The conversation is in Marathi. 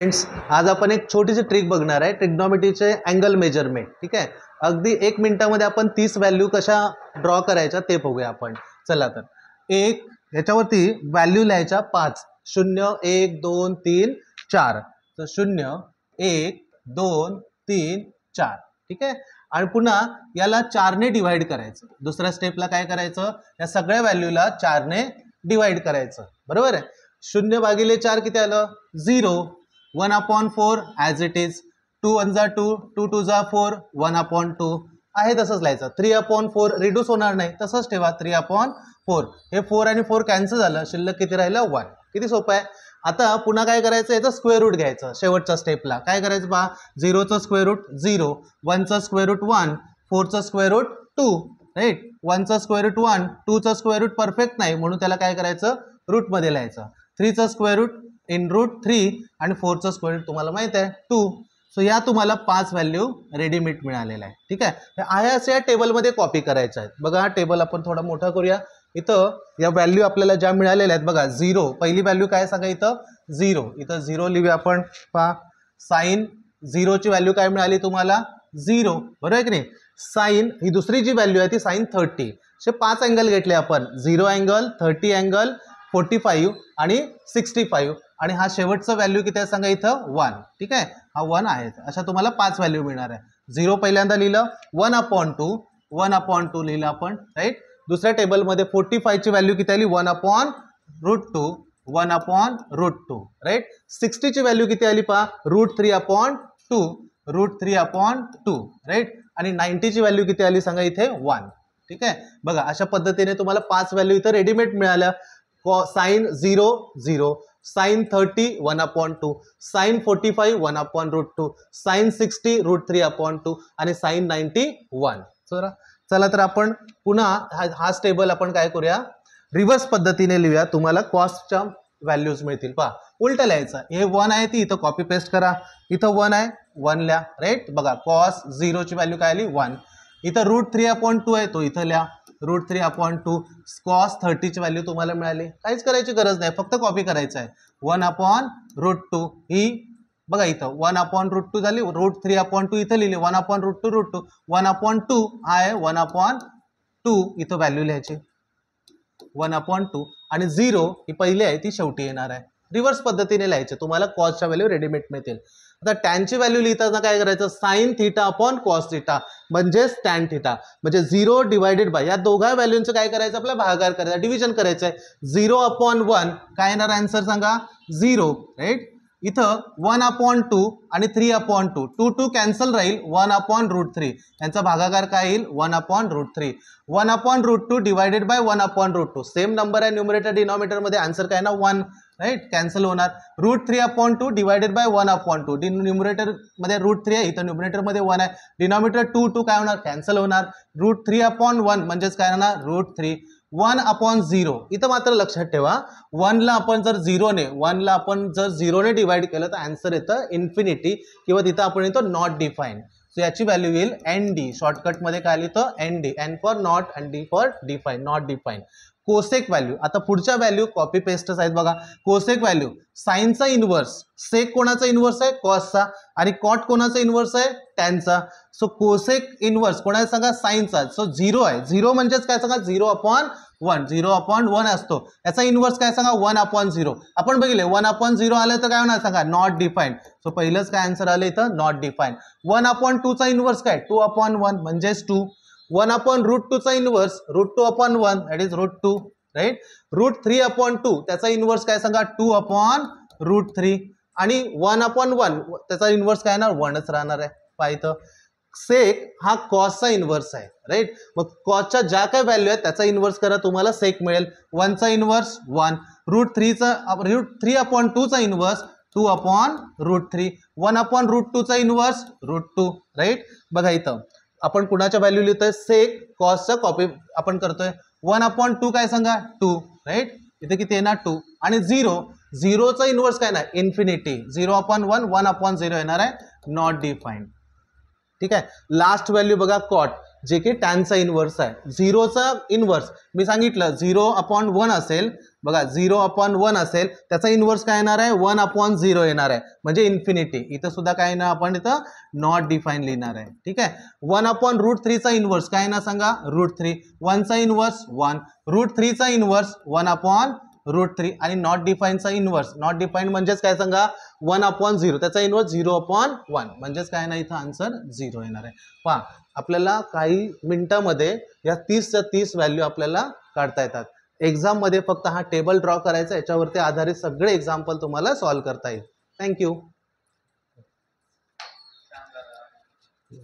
फ्रेंड्स, आज आपण एक छोटीशी ट्रिक बघणार आहे, ट्रिग्नोमेट्रीचे अँगल मेजरमेंट. ठीक आहे, अगदी 1 मिनिटामध्ये आपण 30 व्हॅल्यू कशा ड्रॉ करायच्या ते बघूया आपण. चला तर एक ह्याच्यावरती व्हॅल्यू लिहायच्या 5, 0 1 2 3 4. तर 0 1 2 3 4. ठीक आहे, आणि पुन्हा याला 4 ने डिवाइड करायचं. दुसऱ्या स्टेपला काय करायचं, या सगळ्या व्हॅल्यूला 4 ने डिवाइड करायचं. बरोबर आहे. 0 भागिले 4 किती आलं? 0. 1/4 ॲज इट इज. 2 1 जा 2, 2 2 जा 4, 1/2 आहे तसंच लिहायचं. 3/4 रिड्यूस होणार नाही, तसंच ठेवा 3/4. हे 4 आणि 4 कॅन्सल झालं, शिल्लक किती राहिलं? 1. किती सोपं आहे. आता पुन्हा काय करायचं, याचं स्क्वेअर रूट घ्यायचं. शेवटच्या स्टेपला काय करायचं पहा, 0चं स्क्वेअर रूट 0, 1चं स्क्वेअर रूट 1, 4चं स्क्वेअर रूट 2. राईट. 1चं स्क्वेअर रूट 1, 2चं स्क्वेअर रूट परफेक्ट नाही म्हणून त्याला काय करायचं, रूटमध्ये लिहायचं. 3चं स्क्वेअर रूट इन रूट 3 आणि 4चं स्क्वेअर रूट तुम्हाला माहित आहे 2. सो या तुम्हाला 5 व्हॅल्यू रेडीमेड मिळालेला आहे. ठीक आहे, आहे असे या टेबलमध्ये कॉपी करायचं आहे. बघा, हा टेबल आपण थोडा मोठा करूया. इथं या व्हॅल्यू आपल्याला ज्या मिळालेल्या आहेत बघा, 0 पहिली व्हॅल्यू काय सांगा, इथं 0. इथं 0 लिहूया आपण. पहा, साइन 0ची व्हॅल्यू काय मिळाली तुम्हाला? 0. बरोबर आहे की नाही. साइन ही दुसरी जी व्हॅल्यू आहे ती साइन 30. असे 5 अँगल घेतले आपण, 0 अँगल, 30 अँगल, 45 आणि 65. आणि हा शेवटचा व्हॅल्यू किती आहे सांगा, इथं 1. ठीक आहे, हा 1 आहे. अशा तुम्हाला 5 व्हॅल्यू मिळणार आहे. 0 पहिल्यांदा लिहिलं, 1/2 लिहिलं आपण. राईट. दुसऱ्या टेबलमध्ये 45ची व्हॅल्यू किती आली? 1/√2. 1/√2. राईट. 60ची व्हॅल्यू किती आली पहा? √3/2. √3/2. राईट. आणि 90ची व्हॅल्यू किती आली सांगा, इथे 1. ठीक आहे, बघा अशा पद्धतीने तुम्हाला 5 व्हॅल्यू इथं रेडीमेड मिळाल्या. साइन 0 0, साइन 30 1/2, साइन 45 1/√2, साइन 60 √3/2 आणि साइन 90 1. चला तर आपण पुन्हा हा टेबल आपण काय करूया, रिव्हर्स पद्धतीने लिहूया. तुम्हाला कॉस्टच्या व्हॅल्यूज मिळतील. पहा, उलट लिहायचं. हे 1 आहे, ती इथं कॉपी पेस्ट करा. इथं 1 आहे, 1 लिहा. राईट. बघा, कॉस 0ची व्हॅल्यू काय आली? 1. इथं √3/2 आहे, तो इथं लिहा. √3/2. कॉस 30ची व्हॅल्यू तुम्हाला मिळाली. काहीच करायची गरज नाही, फक्त कॉपी करायचं आहे. 1/√2 ही बघा इथं 1/√2 झाली. √3/2 इथं लिहिली. 1/√2 1/2 आहे. 1/2 इथं व्हॅल्यू लिहायची. 1/2 आणि 0 ही पहिली आहे, ती शेवटी येणार आहे. रिव्हर्स पद्धतीने लिहायचे, तुम्हाला कॉसच्या व्हॅल्यू रेडीमेड मिळतील. आता टॅनची व्हॅल्यू लिहिताना काय करायचं, sine theta upon cos theta म्हणजेच टॅन थीटा. म्हणजे 0 डिवायडेड बाय या दोघा व्हॅल्यूंचं काय करायचं, आपला भागाकार करायचा, डिव्हिजन करायचं आहे. 0/1 काय येणार आन्सर सांगा? 0. राईट. इथं 1/2 आणि 3/2, 2 2 कॅन्सल राहील. 1/√3 यांचा भागाकार काय येईल? 1/√3. 1/√2 डिवायडेड बाय 1/√2. सेम नंबर आहे न्यूमरेटर डिनॉमिनेटर मध्ये, आन्सर काय ना 1. राईट. कॅन्सल होणार. √3/2 डिवायडेड बाय 1/2. न्यूमरेटर मध्ये √3 आहे, इथं न्यूमरेटर मध्ये 1 आहे. डिनॉमिनेटर 2 2 काय होणार? कॅन्सल होणार. √3/1 म्हणजेच काय होणार? √3. 1/0 इथं मात्र लक्षात ठेवा, 1 ला आपण जर 0 ने डिवाइड केलं तर आन्सर येतं इन्फिनिटी, किंवा तिथं आपण येतो नॉट डिफाईन. सो याची व्हॅल्यू येईल ND. शॉर्टकटमध्ये काय लिहितं? ND. N फॉर नॉट आणि D for define, not define. Cosec value, आता पुढच्या व्हॅल्यू कॉपी पेस्टच आहेत बघा. कोसेक व्हॅल्यू, साइनचा इनव्हर्स. सेक कोणाचा इनव्हर्स आहे? कॉसचा. आणि कॉट कोणाचा इनव्हर्स आहे? टॅनचा. सो कोसेक इनव्हर्स कोणाचा सांगा? साइनचा. सो 0 आहे. 0 म्हणजेच काय सांगा? 0/1. 0/1 असतो. याचा इनव्हर्स काय सांगा? 1/0. आपण बघितले 1/0 आलं तर काय होणार सांगा? Not define. सो पहिलंच काय आन्सर आलं इथं? Not define. 1/2 चा इनव्हर्स काय? 2/1 म्हणजेच 2. 1/√2 चा इनव्हर्स √2/1 दॅट इज √2. राईट. √3/2 त्याचा इनव्हर्स काय सांगा? 2/√3. आणि 1/1 त्याचा इनव्हर्स काय येणार? 1च राहणार आहे. पाहिजे सेक हा कॉसचा इनव्हर्स आहे. राईट. मग कॉसच्या ज्या काय व्हॅल्यू आहेत त्याचा इनव्हर्स करा, तुम्हाला सेक मिळेल. 1चा इनव्हर्स 1. √3/2 चा इनव्हर्स 2/√3. 1/√2 चा इनव्हर्स √2. राईट. बघा इथं आपण कुणाच्या व्हॅल्यू लिहितोय? सेक कॉसचा कॉपी आपण करतोय. 1/2 काय सांगा? 2. राईट. इथे किती येणार? 2. आणि 0चा इनव्हर्स काय ना? इन्फिनिटी. 0/1 1/0 येणार आहे. Not defined. ठीक आहे. लास्ट व्हॅल्यू बघा, कॉट. जे की टॅनचा इन्व्हर्स आहे. झिरोचा इन्व्हर्स मी सांगितलं 0/1 असेल बघा, 0/1 असेल त्याचा इन्व्हर्स काय येणार आहे 1/0 येणार आहे म्हणजे इन्फिनिटी. इथं सुद्धा काय ना आपण इथं नॉट डिफाईन लिहिणार आहे. ठीक आहे. 1/√3 चा इन्व्हर्स काय ना सांगा √3. 1 चा इन्व्हर्स 1, √3 चा इन्व्हर्स 1/√3 आणि नॉट डिफाईनचा इन्व्हर्स. नॉट डिफाईन म्हणजेच काय सांगा 1/0 त्याचा इन्व्हर्स 0/1 म्हणजेच काय ना इथं आन्सर 0 येणार आहे. पहा आपल्याला काही मिनिटामध्ये या 30च्या 30 व्हॅल्यू आपल्याला काढता येतात. एक्झाममध्ये फक्त हा टेबल ड्रॉ करायचा, याच्यावरती आधारित सगळे एक्झाम्पल तुम्हाला सॉल्व्ह करता येईल. थँक्यू.